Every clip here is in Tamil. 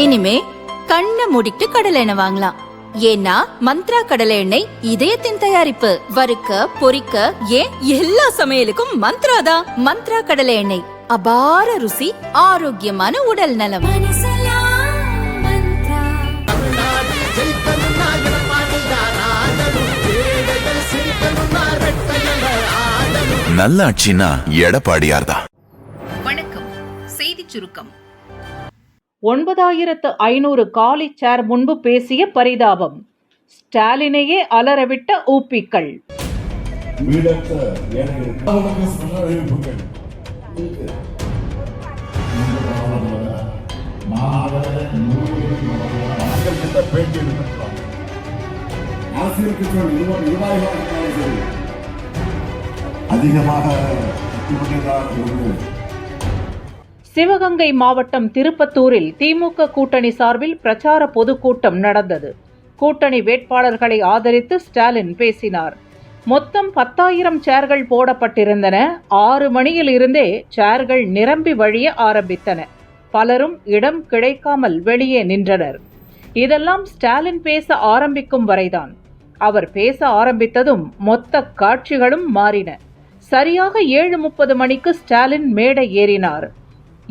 இனிமே கண்ணை மூடிட்டு கடலை எண்ணெய் வாங்கலாம். ஏன்னா மந்த்ரா கடலை எண்ணெய் இதயத்தின் தயாரிப்பு. வறுக்க பொரிக்க ஏன் எல்லா சமையலுக்கும் மந்த்ரா தான். மந்த்ரா கடலை எண்ணெய், அபார ருசி, ஆரோக்கியமான உடல் நலம். நல்லாட்சினா எடப்பாடியார்தான். வணக்கம். செய்தி சுருக்கம். 9500 காலி சேர் முன்பு பேசிய பரிதாபம். ஸ்டாலினையே அலறவிட்ட ஊப்பிக்கள். சிவகங்கை மாவட்டம் திருப்பத்தூரில் திமுக கூட்டணி சார்பில் பிரச்சார பொதுக்கூட்டம் நடந்தது. கூட்டணி வேட்பாளர்களை ஆதரித்து ஸ்டாலின் பேசினார். மொத்தம் 10,000 சேர்கள் போடப்பட்டிருந்தன. 6 மணியில் இருந்தே சேர்கள் நிரம்பி வழிய ஆரம்பித்தன. பலரும் இடம் கிடைக்காமல் வெளியே நின்றனர். இதெல்லாம் ஸ்டாலின் பேச ஆரம்பிக்கும் வரைதான். அவர் பேச ஆரம்பித்ததும் மொத்த காட்சிகளும் மாறின. சரியாக 7:30 மணிக்கு ஸ்டாலின் மேடை ஏறினார்.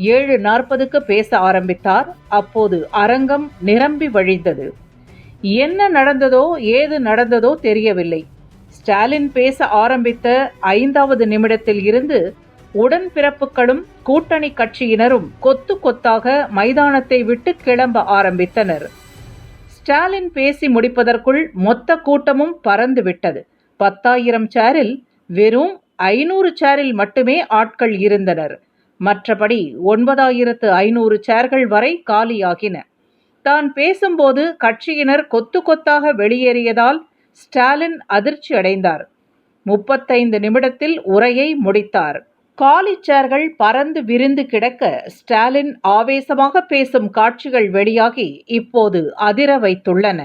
7:40க்கு பேச ஆரம்பித்தார். அப்போது அரங்கம் நிரம்பி வழிந்தது. என்ன நடந்ததோ ஏது நடந்ததோ தெரியவில்லை. ஸ்டாலின் பேச ஆரம்பித்த 5வது நிமிடத்தில் இருந்து உடன்பிறப்புகளும் கூட்டணி கட்சியினரும் கொத்து கொத்தாக மைதானத்தை விட்டு கிளம்ப ஆரம்பித்தனர். ஸ்டாலின் பேசி முடிப்பதற்குள் மொத்த கூட்டமும் பறந்து விட்டது. 10,000 சேரில் வெறும் 500 சேரில் மட்டுமே ஆட்கள் இருந்தனர். மற்றபடி 9,500 சேர்கள் வரை காலியாகின. தான் பேசும்போது கட்சியினர் கொத்து கொத்தாக வெளியேறியதால் ஸ்டாலின் அதிர்ச்சி அடைந்தார். 35 நிமிடத்தில் உரையை முடித்தார். காலி சேர்கள் பறந்து விரிந்து கிடக்க ஸ்டாலின் ஆவேசமாக பேசும் காட்சிகள் வெளியாகி இப்போது அதிர வைத்துள்ளன.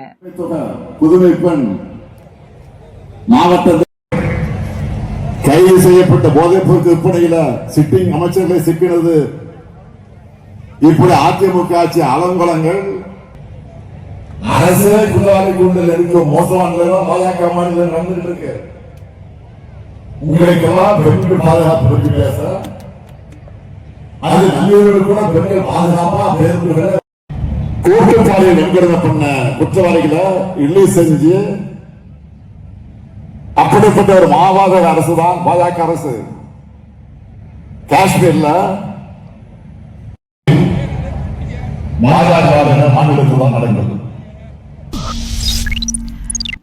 கைது செய்யப்பட்ட போதைப்பொருள் விற்பனையில சிட்டிங் அமைச்சர்களை சிக்கினது. இப்படி அதிமுக ஆட்சி அலங்கோலங்கள் அரசே குற்றவாளி கூண்டல் இருக்கும் மோசமான பாஜக மாநிலம் நடந்துட்டு இருக்கு. உங்களுக்கெல்லாம் பெண்கள் பாதுகாப்பு பற்றி பேச, அது நல்லூரில் கூட பெண்கள் பாதுகாப்பா பேருந்துகளை கூட்டுப்பாளையம் என்கிறத பண்ண குற்றவாளிகளை ரிலீஸ் செஞ்சு அப்படிப்பட்ட ஒரு மாவாத அரசு தான் பாஜக அரசு. காஷ்மீர்ல மாநிலத்தில் தான் நடந்தது.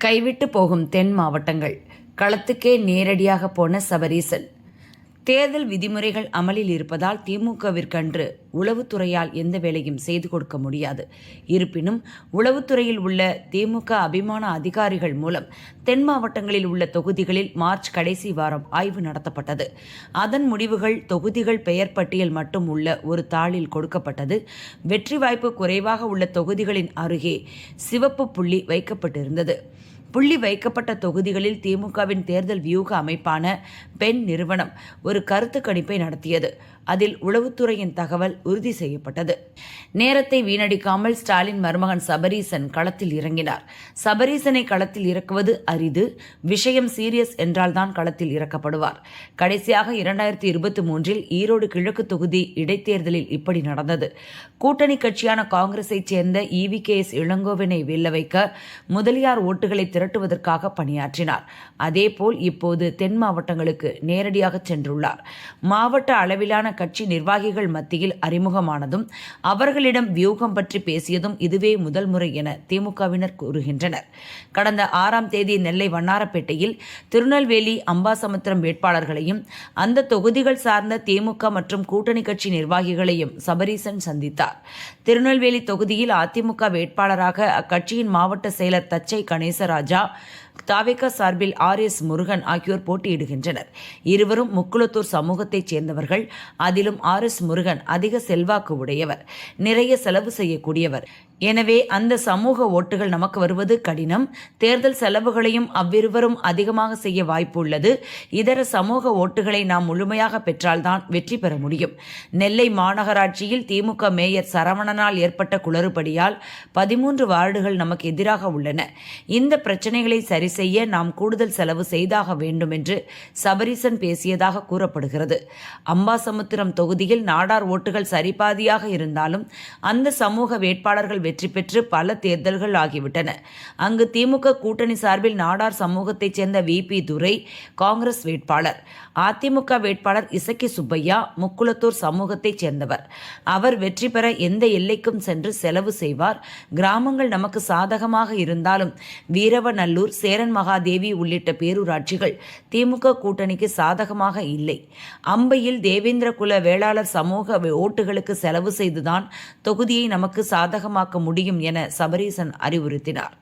கைவிட்டு போகும் தென் மாவட்டங்கள். களத்துக்கே நேரடியாக போன சபரீசன். தேர்தல் விதிமுறைகள் அமலில் இருப்பதால் திமுகவிற்கன்று உளவுத்துறையால் எந்த வேலையும் செய்து கொடுக்க முடியாது. இருப்பினும் உளவுத்துறையில் உள்ள திமுக அபிமான அதிகாரிகள் மூலம் தென் மாவட்டங்களில் உள்ள தொகுதிகளில் மார்ச் கடைசி வாரம் ஆய்வு நடத்தப்பட்டது. அதன் முடிவுகள் தொகுதிகள் பெயர் பட்டியல் மட்டும் உள்ள ஒரு தாளில் கொடுக்கப்பட்டது. வெற்றி வாய்ப்பு குறைவாக உள்ள தொகுதிகளின் அருகே சிவப்பு புள்ளி வைக்கப்பட்டிருந்தது. புள்ளி வைக்கப்பட்ட தொகுதிகளில் திமுகவின் தேர்தல் வியூக அமைப்பான பெண் நிறுவனம் ஒரு கருத்து கணிப்பை நடத்தியது. அதில் உளவுத்துறையின் தகவல் உறுதி செய்யப்பட்டது. நேரத்தை வீணடிக்காமல் ஸ்டாலின் மருமகன் சபரீசன் களத்தில் இறங்கினார். சபரீசனை களத்தில் இறக்குவது அரிது. விஷயம் சீரியஸ் என்றால்தான் களத்தில் இறக்கப்படுவார். கடைசியாக 2023 ஈரோடு கிழக்கு தொகுதி இடைத்தேர்தலில் இப்படி நடந்தது. கூட்டணி கட்சியான காங்கிரஸைச் சேர்ந்த EVKS இளங்கோவனை வெல்ல வைக்க முதலியார் ஓட்டுகளை திரட்டுவதற்காக பணியாற்றினார். அதேபோல் இப்போது தென் மாவட்டங்களுக்கு நேரடியாக சென்றுள்ளார். மாவட்ட அளவிலான கட்சி நிர்வாகிகள் மத்தியில் அறிமுகமானதும் அவர்களிடம் வியூகம் பற்றி பேசியதும் இதுவே முதல் முறை என திமுகவினர் கூறுகின்றனர். கடந்த 6ஆம் தேதி நெல்லை வண்ணாரப்பேட்டையில் திருநெல்வேலி அம்பாசமுத்திரம் வேட்பாளர்களையும் அந்த தொகுதிகள் சார்ந்த திமுக மற்றும் கூட்டணி கட்சி நிர்வாகிகளையும் சபரீசன் சந்தித்தார். திருநெல்வேலி தொகுதியில் அதிமுக வேட்பாளராக அக்கட்சியின் மாவட்ட செயலர் தச்சை கணேசராஜா, தாவேகா சார்பில் RS முருகன் ஆகியோர் போட்டியிடுகின்றனர். இருவரும் முக்குளத்தூர் சமூகத்தைச் சேர்ந்தவர்கள். அதிலும் RS முருகன் அதிக செல்வாக்கு உடையவர், நிறைய செலவு செய்யக்கூடியவர். எனவே அந்த சமூக ஓட்டுகள் நமக்கு வருவது கடினம். தேர்தல் செலவுகளையும் அவ்விருவரும் அதிகமாக செய்ய வாய்ப்பு உள்ளது. இதர சமூக ஓட்டுகளை நாம் முழுமையாக பெற்றால்தான் வெற்றி பெற முடியும். நெல்லை மாநகராட்சியில் திமுக மேயர் சரவணனால் ஏற்பட்ட குளறுபடியால் 13 வார்டுகள் நமக்கு எதிராக உள்ளன. இந்த பிரச்சனைகளை சரி செய்ய நாம் கூடுதல் செலவு செய்தாக வேண்டும் என்று சபரீசன் பேசியதாக கூறப்படுகிறது. அம்பாசமுத்திரம் தொகுதியில் நாடார் ஓட்டுகள் சரிபாதியாக இருந்தாலும் அந்த சமூக வேட்பாளர்கள் வெற்றி பெற்று பல தேர்தல்கள் ஆகிவிட்டன. அங்கு திமுக கூட்டணி சார்பில் நாடார் சமூகத்தைச் சேர்ந்த VP துரை காங்கிரஸ் வேட்பாளர், அதிமுக வேட்பாளர் இசக்கி சுப்பையா முக்குளத்தூர் சமூகத்தைச் சேர்ந்தவர். அவர் வெற்றி பெற எந்த எல்லைக்கும் சென்று செலவு செய்வார். கிராமங்கள் நமக்கு சாதகமாக இருந்தாலும் வீரவநல்லூர், சேரன் மகாதேவி உள்ளிட்ட பேரூராட்சிகள் திமுக கூட்டணிக்கு சாதகமாக இல்லை. அம்பையில் தேவேந்திர குல வேளாளர் சமூக ஓட்டுகளுக்கு செலவு செய்துதான் தொகுதியை நமக்கு சாதகமாக்க முடியும் என சபரீசன் அறிவுறுத்தினார்.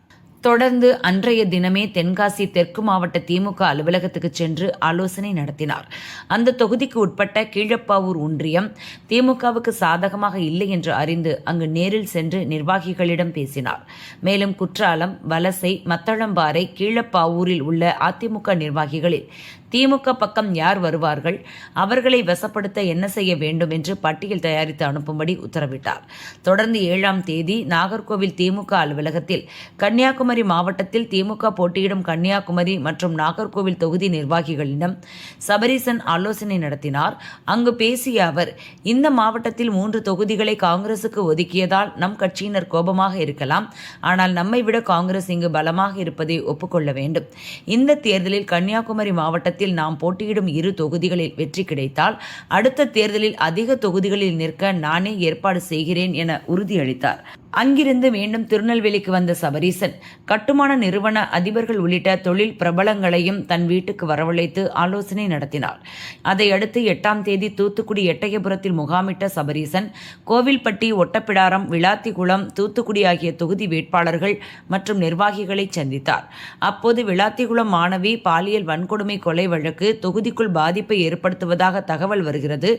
தொடர்ந்து அன்றைய தினமே தென்காசி தெற்கு மாவட்ட திமுக அலுவலகத்துக்கு சென்று ஆலோசனை நடத்தினார். அந்த தொகுதிக்கு உட்பட்ட கீழப்பாவூர் ஒன்றியம் திமுகவுக்கு சாதகமாக இல்லை என்று அறிந்து அங்கு நேரில் சென்று நிர்வாகிகளிடம் பேசினார். மேலும் குற்றாலம், வலசை, மத்தளம்பாறை, கீழப்பாவூரில் உள்ள அதிமுக நிர்வாகிகளில் திமுக பக்கம் யார் வருவார்கள், அவர்களை வசப்படுத்த என்ன செய்ய வேண்டும் என்று பட்டியல் தயாரித்து அனுப்பும்படி உத்தரவிட்டார். தொடர்ந்து 7ஆம் தேதி நாகர்கோவில் திமுக அலுவலகத்தில் கன்னியாகுமரி மாவட்டத்தில் திமுக போட்டியிடும் கன்னியாகுமரி மற்றும் நாகர்கோவில் தொகுதி நிர்வாகிகளிடம் சபரீசன் ஆலோசனை நடத்தினார். அங்கு பேசிய அவர், இந்த மாவட்டத்தில் 3 தொகுதிகளை காங்கிரசுக்கு ஒதுக்கியதால் நம் கட்சியினர் கோபமாக இருக்கலாம். ஆனால் நம்மை விட காங்கிரஸ் இங்கு பலமாக இருப்பதை ஒப்புக்கொள்ள வேண்டும். இந்த தேர்தலில் கன்னியாகுமரி மாவட்டத்தில் நாம் போட்டியிடும் 2 தொகுதிகளில் வெற்றி கிடைத்தால் அடுத்த தேர்தலில் அதிக தொகுதிகளில் நிற்க நானே ஏற்பாடு செய்கிறேன் என உறுதியளித்தார். அங்கிருந்து மீண்டும் திருநெல்வேலிக்கு வந்த சபரீசன் கட்டுமான நிறுவன அதிபர்கள் உள்ளிட்ட தொழில் பிரபலங்களையும் தன் வீட்டுக்கு வரவழைத்து ஆலோசனை நடத்தினார். அதையடுத்து 8ஆம் தேதி தூத்துக்குடி எட்டயபுரத்தில் முகாமிட்ட சபரீசன் கோவில்பட்டி, ஒட்டப்பிடாரம், விளாத்திகுளம், தூத்துக்குடி ஆகிய தொகுதி வேட்பாளர்கள் மற்றும் நிர்வாகிகளை சந்தித்தார். அப்போது விளாத்திகுளம் மாணவி பாலியல் வன்கொடுமை கொலை வழக்கு தொகுதிக்குள் பாதிப்பை ஏற்படுத்துவதாக தகவல் வருகிறது.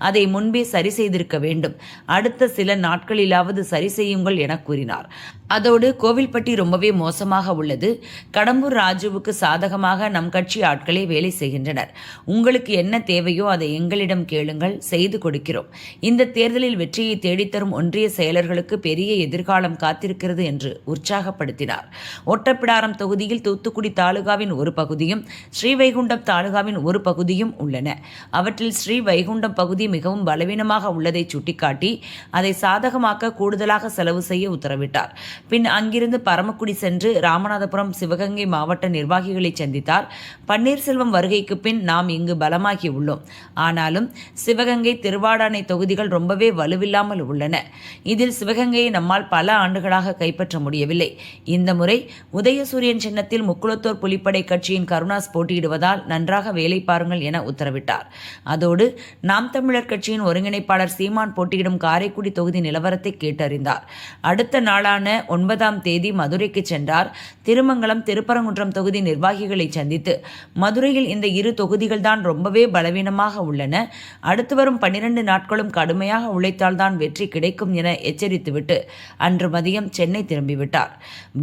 அதை முன்பே சரி செய்திருக்க வேண்டும். அடுத்த சில நாட்களிலாவது சரி செய்யுங்கள் என கூறினார். அதோடு கோவில்பட்டி ரொம்பவே மோசமாக உள்ளது. கடம்பூர் ராஜுவுக்கு சாதகமாக நம் கட்சி ஆட்களே வேலை செய்கின்றனர். உங்களுக்கு என்ன தேவையோ அதை எங்களிடம் கேளுங்கள், செய்து கொடுக்கிறோம். இந்த தேர்தலில் வெற்றியை தேடித்தரும் ஒன்றிய செயலர்களுக்கு பெரிய எதிர்காலம் காத்திருக்கிறது என்று உற்சாகப்படுத்தினார். ஒட்டப்பிடாரம் தொகுதியில் தூத்துக்குடி தாலுகாவின் ஒரு பகுதியும் ஸ்ரீவைகுண்டம் தாலுகாவின் ஒரு பகுதியும் உள்ளன. அவற்றில் ஸ்ரீவைகுண்டம் பகுதி மிகவும் பலவீனமாக உள்ளதை சுட்டிக்காட்டி அதை சாதகமாக்க கூடுதலாக செலவு செய்ய உத்தரவிட்டார். பின் அங்கிருந்து பரமக்குடி சென்று ராமநாதபுரம், சிவகங்கை மாவட்ட நிர்வாகிகளை சந்தித்தார். பன்னீர்செல்வம் வருகைக்கு பின் நாம் இங்கு பலமாகி உள்ளோம். ஆனாலும் சிவகங்கை, திருவாடானை தொகுதிகள் ரொம்பவே வலுவில்லாமல் உள்ளன. இதில் சிவகங்கையை நம்மால் பல ஆண்டுகளாக கைப்பற்ற முடியவில்லை. இந்த முறை உதயசூரியன் சின்னத்தில் முக்குளத்தூர் புலிப்படை கட்சியின் கருணாஸ் போட்டியிடுவதால் நன்றாக வேலை பாருங்கள் என உத்தரவிட்டார். அதோடு நாம் தமிழர் கட்சியின் ஒருங்கிணைப்பாளர் சீமான் போட்டியிடும் காரைக்குடி தொகுதி நிலவரத்தை கேட்டறிந்தார். அடுத்த நாளான 9ஆம் தேதி மதுரைக்கு சென்றார். திருமங்கலம், திருப்பரங்குன்றம் தொகுதி நிர்வாகிகளை சந்தித்து மதுரையில் இந்த 2 தொகுதிகள் தான் ரொம்பவே பலவீனமாக உள்ளன. அடுத்து வரும் 12 நாட்களும் கடுமையாக உழைத்தால்தான் வெற்றி கிடைக்கும் என எச்சரித்துவிட்டு அன்று மதியம் சென்னை திரும்பிவிட்டார்.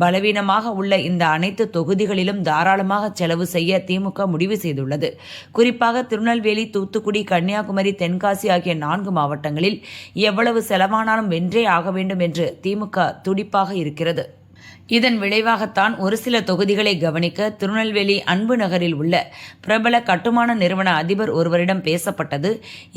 பலவீனமாக உள்ள இந்த அனைத்து தொகுதிகளிலும் தாராளமாக செலவு செய்ய திமுக முடிவு செய்துள்ளது. குறிப்பாக திருநெல்வேலி, தூத்துக்குடி, கன்னியாகுமரி, தென்காசி ஆகிய 4 மாவட்டங்களில் எவ்வளவு செலவானாலும் வென்றே ஆக வேண்டும் என்று திமுக துடிப்பாக இருக்கிறது. இதன் விளைவாகத்தான் ஒரு சில தொகுதிகளை கவனிக்க திருநெல்வேலி அன்பு நகரில் உள்ள பிரபல கட்டுமான நிறுவன அதிபர் ஒருவரிடம் பேசப்பட்டது.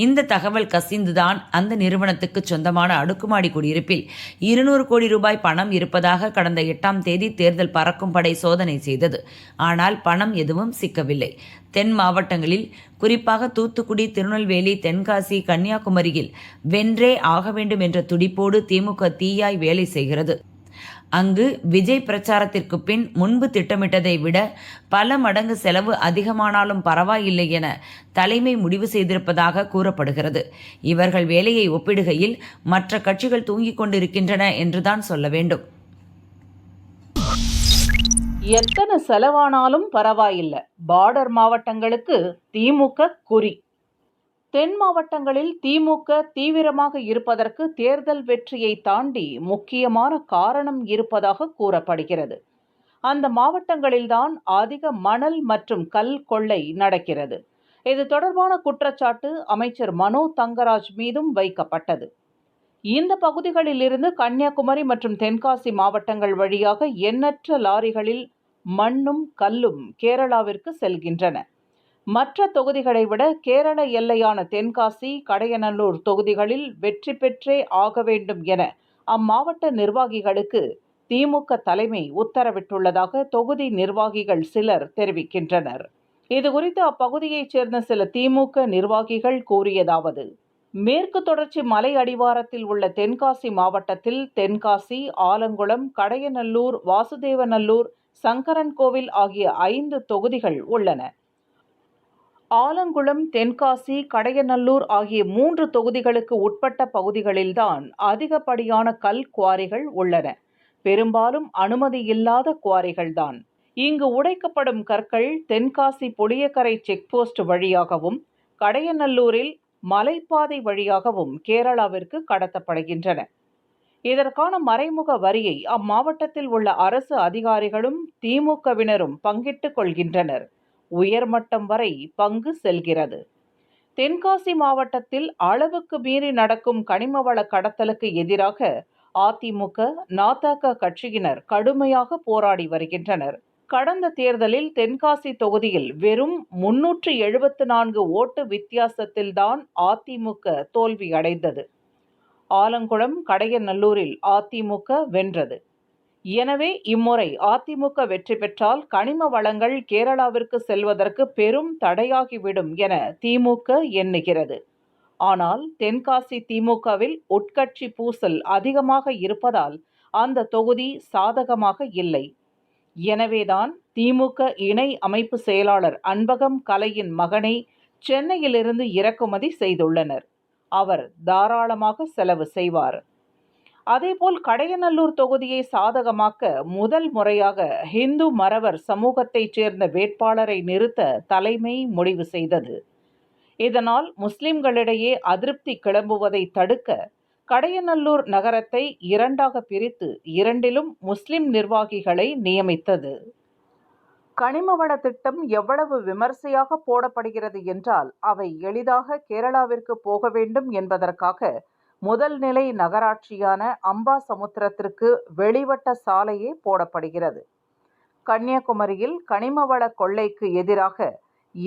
இந்த தகவல் கசிந்துதான் அந்த நிறுவனத்துக்கு சொந்தமான அடுக்குமாடி குடியிருப்பில் 200 கோடி ரூபாய் பணம் இருப்பதாக கடந்த 8ஆம் தேதி தேர்தல் பறக்கும் படை சோதனை செய்தது. ஆனால் பணம் எதுவும் சிக்கவில்லை. தென் மாவட்டங்களில் குறிப்பாக தூத்துக்குடி, திருநெல்வேலி, தென்காசி, கன்னியாகுமரியில் வென்றே ஆக வேண்டும் என்ற துடிப்போடு திமுக தீயாய் வேலை செய்கிறது. அங்கு விஜய் பிரச்சாரத்திற்கு பின் முன்பு திட்டமிட்டதை விட பல மடங்கு செலவு அதிகமானாலும் பரவாயில்லை என தலைமை முடிவு செய்திருப்பதாக கூறப்படுகிறது. இவர்கள் வேலையை ஒப்பிடுகையில் மற்ற கட்சிகள் தூங்கிக் கொண்டிருக்கின்றன என்றுதான் சொல்ல வேண்டும். எத்தனை செலவானாலும் பரவாயில்லை, பார்டர் மாவட்டங்களுக்கு திமுக குறி. தென் மாவட்டங்களில் திமுக தீவிரமாக இருப்பதற்கு தேர்தல் வெற்றியை தாண்டி முக்கியமான காரணம் இருப்பதாக கூறப்படுகிறது. அந்த மாவட்டங்களில்தான் அதிக மணல் மற்றும் கல் கொள்ளை நடக்கிறது. இது தொடர்பான குற்றச்சாட்டு அமைச்சர் மனோ தங்கராஜ் மீதும் வைக்கப்பட்டது. இந்த பகுதிகளிலிருந்து கன்னியாகுமரி மற்றும் தென்காசி மாவட்டங்கள் வழியாக எண்ணற்ற லாரிகளில் மண்ணும் கல்லும் கேரளாவிற்கு செல்கின்றன. மற்ற தொகுதிகளை விட கேரள எல்லையான தென்காசி, கடையநல்லூர் தொகுதிகளில் வெற்றி பெற்றே ஆக வேண்டும் என அம்மாவட்ட நிர்வாகிகளுக்கு திமுக தலைமை உத்தரவிட்டுள்ளதாக தொகுதி நிர்வாகிகள் சிலர் தெரிவிக்கின்றனர். இதுகுறித்து அப்பகுதியைச் சேர்ந்த சில திமுக நிர்வாகிகள் கூறியதாவது: மேற்கு தொடர்ச்சி மலை அடிவாரத்தில் உள்ள தென்காசி மாவட்டத்தில் தென்காசி, ஆலங்குளம், கடையநல்லூர், வாசுதேவநல்லூர், சங்கரன்கோவில் ஆகிய 5 தொகுதிகள் உள்ளன. ஆலங்குளம், தென்காசி, கடையநல்லூர் ஆகிய 3 தொகுதிகளுக்கு உட்பட்ட பகுதிகளில்தான் அதிகப்படியான கல் குவாரிகள் உள்ளன. பெரும்பாலும் அனுமதி இல்லாத குவாரிகள்தான். இங்கு உடைக்கப்படும் கற்கள் தென்காசி புளியக்கரை செக்போஸ்ட் வழியாகவும், கடையநல்லூரில் மலைப்பாதை வழியாகவும் கேரளாவிற்கு கடத்தப்படுகின்றன. இதற்கான மறைமுக வரியை அம்மாவட்டத்தில் உள்ள அரசு அதிகாரிகளும் திமுகவினரும் பங்கிட்டுக் கொள்கின்றனர். உயர்மட்டம் வரை பங்கு செல்கிறது. தென்காசி மாவட்டத்தில் அளவுக்கு மீறி நடக்கும் கனிமவள கடத்தலுக்கு எதிராக அதிமுக, நாதக கட்சியினர் கடுமையாக போராடி வருகின்றனர். கடந்த தேர்தலில் தென்காசி தொகுதியில் வெறும் 374 ஓட்டு வித்தியாசத்தில்தான் அதிமுக தோல்வியடைந்தது. ஆலங்குளம், கடையநல்லூரில் அதிமுக வென்றது. எனவே இம்முறை அதிமுக வெற்றி பெற்றால் கனிம வளங்கள் கேரளாவிற்கு செல்வதற்கு பெரும் தடையாகிவிடும் என திமுக எண்ணுகிறது. ஆனால் தென்காசி திமுகவில் உட்கட்சி பூசல் அதிகமாக இருப்பதால் அந்த தொகுதி சாதகமாக இல்லை. எனவேதான் திமுக இணை அமைப்பு செயலாளர் அன்பகம் கலையின் மகனை சென்னையிலிருந்து இறக்குமதி செய்துள்ளனர். அவர் தாராளமாக செலவு செய்வார். அதேபோல் கடையநல்லூர் தொகுதியை சாதகமாக்க முதல் முறையாக ஹிந்து மறவர் சமூகத்தைச் சேர்ந்த வேட்பாளரை நிறுத்த தலைமை முடிவு செய்தது. இதனால் முஸ்லிம்களிடையே அதிருப்தி கிளம்புவதை தடுக்க கடையநல்லூர் நகரத்தை 2ஆக பிரித்து 2லும் முஸ்லிம் நிர்வாகிகளை நியமித்தது. கனிமவள திட்டம் எவ்வளவு விமர்சையாக போடப்படுகிறது என்றால் அவை எளிதாக கேரளாவிற்கு போக வேண்டும் என்பதற்காக முதல் நிலை நகராட்சியான அம்பாசமுத்திரத்திற்கு வெளிவட்ட சாலையே போடப்படுகிறது. கன்னியாகுமரியில் கனிமவள கொள்ளைக்கு எதிராக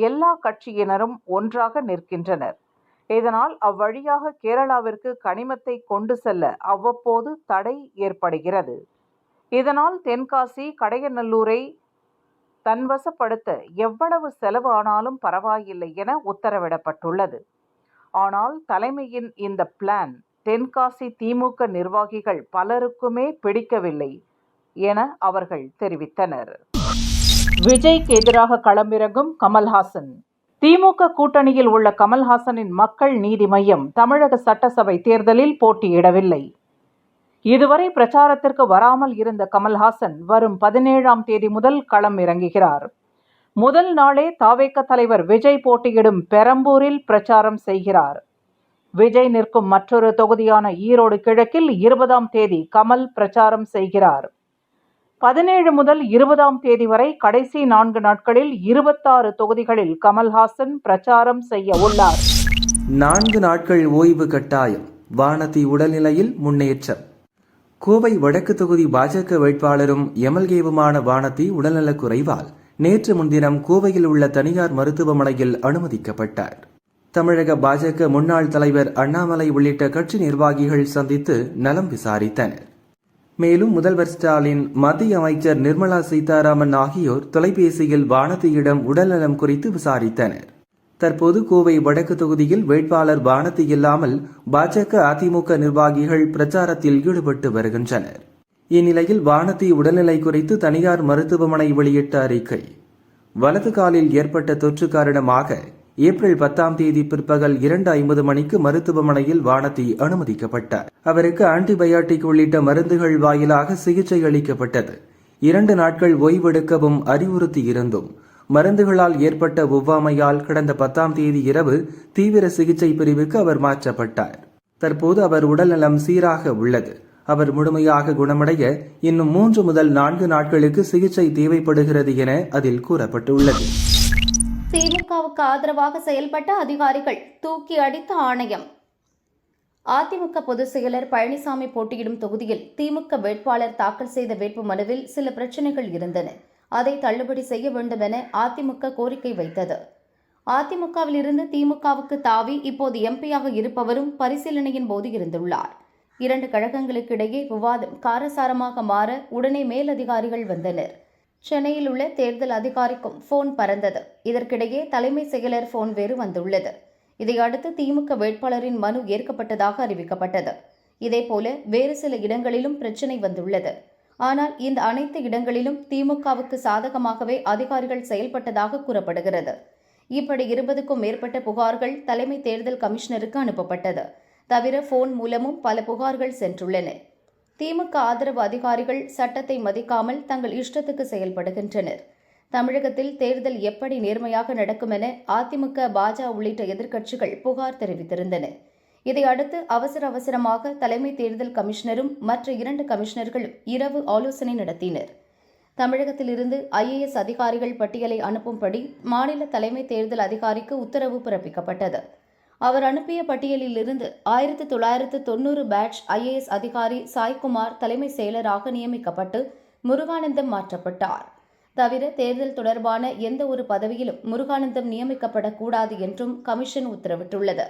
எல்லா கட்சியினரும் ஒன்றாக நிற்கின்றனர். இதனால் அவ்வழியாக கேரளாவிற்கு கனிமத்தை கொண்டு செல்ல அவ்வப்போது தடை ஏற்படுகிறது. இதனால் தென்காசி, கடையநல்லூரை தன்வசப்படுத்த எவ்வளவு செலவு ஆனாலும் பரவாயில்லை என உத்தரவிடப்பட்டுள்ளது. ஆனால் தலைமையின் இந்த பிளான் தென்காசி திமுக நிர்வாகிகள் பலருக்குமே பிடிக்கவில்லை என அவர்கள் தெரிவித்தனர். விஜய்க்கு எதிராக களமிறங்கும் கமல்ஹாசன். திமுக கூட்டணியில் உள்ள கமல்ஹாசனின் மக்கள் நீதி மய்யம் தமிழக சட்டசபை தேர்தலில் போட்டியிடவில்லை. இதுவரை பிரச்சாரத்திற்கு வராமல் இருந்த கமல்ஹாசன் வரும் 17ஆம் தேதி முதல் களம் இறங்குகிறார். முதல் நாளே தாவேக தலைவர் விஜய் போட்டியிடும் பெரம்பூரில் பிரச்சாரம் செய்கிறார். விஜய் நிற்கும் மற்றொரு தொகுதியான ஈரோடு கிழக்கில் 20ஆம் தேதி கமல் பிரச்சாரம் செய்கிறார். 17 முதல் 20ஆம் தேதி வரை கடைசி 4 நாட்களில் 26 தொகுதிகளில் கமல்ஹாசன் பிரச்சாரம் செய்ய உள்ளார். 4 நாட்கள் ஓய்வு கட்டாயம். வானதி உடல்நிலையில் முன்னேற்றம். கோவை வடக்கு தொகுதி பாஜக வேட்பாளரும் எம்எல்ஏவுமான வானதி உடல்நலக் குறைவால் நேற்று முன்தினம் கோவையில் உள்ள தனியார் மருத்துவமனையில் அனுமதிக்கப்பட்டார். தமிழக பாஜக முன்னாள் தலைவர் அண்ணாமலை உள்ளிட்ட கட்சி நிர்வாகிகள் சந்தித்து நலம் விசாரித்தனர். மேலும் முதல்வர் ஸ்டாலின், மத்திய அமைச்சர் நிர்மலா சீதாராமன் ஆகியோர் தொலைபேசியில் வானதியிடம் உடல்நலம் குறித்து விசாரித்தனர். தற்போது கோவை வடக்கு தொகுதியில் வேட்பாளர் வானதி இல்லாமல் பாஜக, அதிமுக நிர்வாகிகள் பிரச்சாரத்தில் ஈடுபட்டு வருகின்றனர். இந்நிலையில் வானதி உடல்நிலை குறித்து தனியார் மருத்துவமனை வெளியிட்ட அறிக்கை: வலது காலில் ஏற்பட்ட தொற்று காரணமாக ஏப்ரல் 10ஆம் தேதி பிற்பகல் 2:50 மணிக்கு மருத்துவமனையில் வானதி அனுமதிக்கப்பட்டார். அவருக்கு ஆன்டிபயாட்டிக் உள்ளிட்ட மருந்துகள் வாயிலாக சிகிச்சை அளிக்கப்பட்டது. 2 நாட்கள் ஓய்வெடுக்கவும் அறிவுறுத்தி இருந்தும் மருந்துகளால் ஏற்பட்ட ஒவ்வாமையால் கடந்த 10ஆம் தேதி இரவு தீவிர சிகிச்சை பிரிவுக்கு அவர் மாற்றப்பட்டார். தற்போது அவர் உடல்நலம் சீராக உள்ளது. அவர் முழுமையாக குணமடைய இன்னும் 3 முதல் 4 நாட்களுக்கு சிகிச்சை தேவைப்படுகிறது என அதில் கூறப்பட்டுள்ளது. திமுகவுக்கு ஆதரவாக செயல்பட்ட அதிகாரிகள் தூக்கி அடித்த ஆணையம். அதிமுக பொதுச் செயலர் பழனிசாமி போட்டியிடும் தொகுதியில் திமுக வேட்பாளர் தாக்கல் செய்த வேட்புமனுவில் சில பிரச்சினைகள் இருந்தன. அதை தள்ளுபடி செய்ய வேண்டும் என அதிமுக கோரிக்கை வைத்தது. அதிமுகவில் இருந்து திமுகவுக்கு தாவி இப்போது எம்பியாக இருப்பவரும் பரிசீலனையின் போது இருந்துள்ளார். 2 கழகங்களுக்கிடையே விவாதம் காரசாரமாக மாற உடனே மேலதிகாரிகள் வந்தனர். சென்னையில் உள்ள தேர்தல் அதிகாரிக்கும் போன் பறந்தது. இதற்கிடையே தலைமை செயலர் போன் வேறு வந்துள்ளது. இதையடுத்து திமுக வேட்பாளரின் மனு ஏற்கப்பட்டதாக அறிவிக்கப்பட்டது. இதேபோல வேறு சில இடங்களிலும் பிரச்சினை வந்துள்ளது. ஆனால் இந்த அனைத்து இடங்களிலும் திமுகவுக்கு சாதகமாகவே அதிகாரிகள் செயல்பட்டதாக கூறப்படுகிறது. இப்படி 20க்கும் மேற்பட்ட புகார்கள் தலைமை தேர்தல் கமிஷனருக்கு அனுப்பப்பட்டது. தவிர போன் மூலமும் பல புகார்கள் சென்றுள்ளன. திமுக ஆதரவு அதிகாரிகள் சட்டத்தை மதிக்காமல் தங்கள் இஷ்டத்துக்கு செயல்படுகின்றனர். தமிழகத்தில் தேர்தல் எப்படி நேர்மையாக நடக்கும் என அதிமுக, பாஜக உள்ளிட்ட எதிர்க்கட்சிகள் புகார் தெரிவித்திருந்தன. இதையடுத்து அவசரமாக தலைமை தேர்தல் கமிஷனரும் மற்ற 2 கமிஷனர்களும் இரவு ஆலோசனை நடத்தினர். தமிழகத்திலிருந்து IAS அதிகாரிகள் பட்டியலை அனுப்பும்படி மாநில தலைமை தேர்தல் அதிகாரிக்கு உத்தரவு பிறப்பிக்கப்பட்டது. அவர் அனுப்பிய பட்டியலிலிருந்து 1990 பேட்ச் IAS அதிகாரி சாய்குமார் தலைமை செயலராக நியமிக்கப்பட்டு முருகானந்தம் மாற்றப்பட்டார். தவிர தேர்தல் தொடர்பான எந்த ஒரு பதவியிலும் முருகானந்தம் நியமிக்கப்படக்கூடாது என்றும் கமிஷன் உத்தரவிட்டுள்ளது.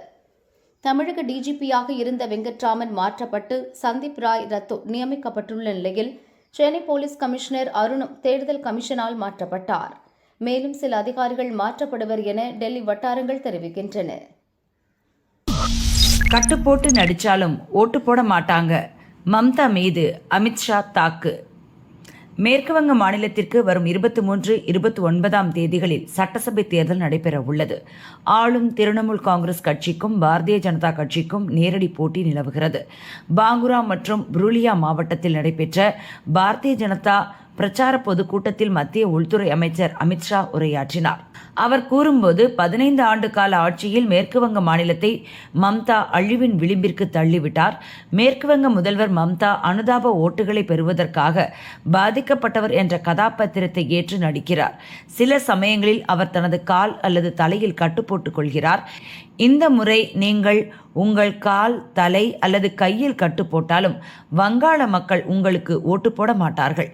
தமிழக DGPயாக இருந்த வெங்கட்ராமன் மாற்றப்பட்டு சந்தீப் ராய் ரத்தோ நியமிக்கப்பட்டுள்ள நிலையில் சென்னை போலீஸ் கமிஷனர் அருணும் தேர்தல் கமிஷனால் மாற்றப்பட்டார். மேலும் சில அதிகாரிகள் மாற்றப்படுவர் என டெல்லி வட்டாரங்கள் தெரிவிக்கின்றன. கட்டுப்போட்டு நடிச்சாலும் ஓட்டு போட மாட்டாங்க. மம்தா மீது அமித்ஷா தாக்கு. மேற்குவங்க மாநிலத்திற்கு வரும் 23, 29ஆம் தேதிகளில் சட்டசபை தேர்தல் நடைபெற உள்ளது. ஆளும் திரிணாமுல் காங்கிரஸ் கட்சிக்கும் பாரதிய ஜனதா கட்சிக்கும் நேரடி போட்டி நிலவுகிறது. பாங்குரா மற்றும் புருலியா மாவட்டத்தில் நடைபெற்ற பாரதிய ஜனதா பிரச்சார பொதுக்கூட்டத்தில் மத்திய உள்துறை அமைச்சர் அமித்ஷா உரையாற்றினார். அவர் கூறும்போது 15 ஆண்டு கால ஆட்சியில் மேற்குவங்க மாநிலத்தை மம்தா அழிவின் விளிம்பிற்கு தள்ளிவிட்டார். மேற்குவங்க முதல்வர் மம்தா அனுதாப ஓட்டுகளை பெறுவதற்காக பாதிக்கப்பட்டவர் என்ற கதாபாத்திரத்தை ஏற்று நடிக்கிறார். சில சமயங்களில் அவர் தனது கால் அல்லது தலையில் கட்டு போட்டுக் கொள்கிறார். இந்த முறை நீங்கள் உங்கள் கால், தலை அல்லது கையில் கட்டு போட்டாலும் வங்காள மக்கள் உங்களுக்கு ஓட்டு போட மாட்டார்கள்.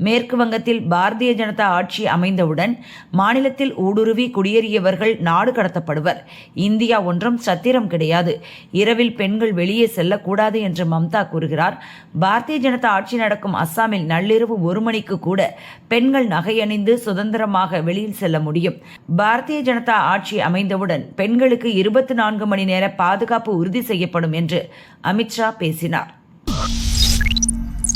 மேற்கு வங்கத்தில் பாரதிய ஜனதா ஆட்சி அமைந்தவுடன் மாநிலத்தில் ஊடுருவி குடியேறியவர்கள் நாடு கடத்தப்படுவர். இந்தியா ஒன்றும் சத்திரம் கிடையாது. இரவில் பெண்கள் வெளியே செல்லக்கூடாது என்று மம்தா கூறுகிறார். பாரதிய ஜனதா ஆட்சி நடக்கும் அஸ்ஸாமில் நள்ளிரவு 1 மணிக்கு கூட பெண்கள் நகையணிந்து சுதந்திரமாக வெளியில் செல்ல முடியும். பாரதிய ஜனதா ஆட்சி அமைந்தவுடன் பெண்களுக்கு 24 மணி நேர பாதுகாப்பு உறுதி செய்யப்படும் என்று அமித்ஷா பேசினார்.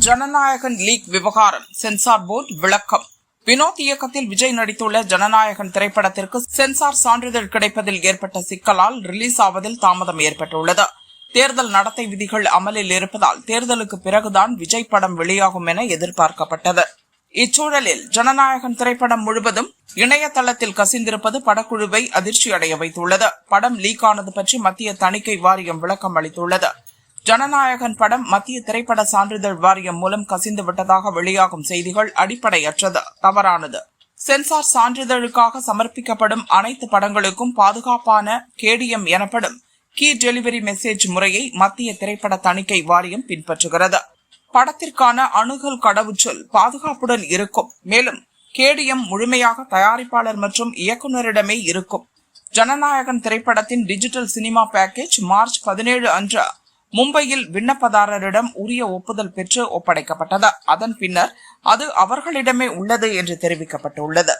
ஜனநாயகன் லீக் விவகாரம் சென்சார் போர்டு விளக்கம். வினோத் இயக்கத்தில் விஜய் நடித்துள்ள ஜனநாயகன் திரைப்படத்திற்கு சென்சார் சான்றிதழ் கிடைப்பதில் ஏற்பட்ட சிக்கலால் ரிலீஸ் ஆவதில் தாமதம் ஏற்பட்டுள்ளது. தேர்தல் நடத்தை விதிகள் அமலில் இருப்பதால் தேர்தலுக்கு பிறகுதான் விஜய் படம் வெளியாகும் என எதிர்பார்க்கப்பட்டது. இச்சூழலில் ஜனநாயகன் திரைப்படம் முழுவதும் இணையதளத்தில் கசிந்திருப்பது படக்குழுவை அதிர்ச்சி அடைய வைத்துள்ளது. படம் லீக் ஆனது பற்றி மத்திய தணிக்கை வாரியம் விளக்கம் அளித்துள்ளது. ஜனநாயகன் படம் மத்திய திரைப்பட சான்றிதழ் வாரியம் மூலம் கசிந்து விட்டதாக வெளியாகும் செய்திகள் அடிப்படையற்றது, தவறானது. சென்சார் சான்றிதழுக்காக சமர்ப்பிக்கப்படும் அனைத்து படங்களுக்கும் பாதுகாப்பான KDM எனப்படும் கீ டெலிவரி மெசேஜ் முறையை மத்திய திரைப்பட தணிக்கை வாரியம் பின்பற்றுகிறது. படத்திற்கான அணுகல் கடவுச்சொல் பாதுகாப்புடன் இருக்கும். மேலும் KDM முழுமையாக தயாரிப்பாளர் மற்றும் இயக்குநரிடமே இருக்கும். ஜனநாயகன் திரைப்படத்தின் டிஜிட்டல் சினிமா பேக்கேஜ் மார்ச் 17 அன்று மும்பையில் விண்ணப்பதாரரிடம் உரிய ஒப்புதல் பெற்று ஒப்படைக்கப்பட்டது. அதன் பின்னர் அது அவர்களிடமே உள்ளது என்று தெரிவிக்கப்பட்டுள்ளது.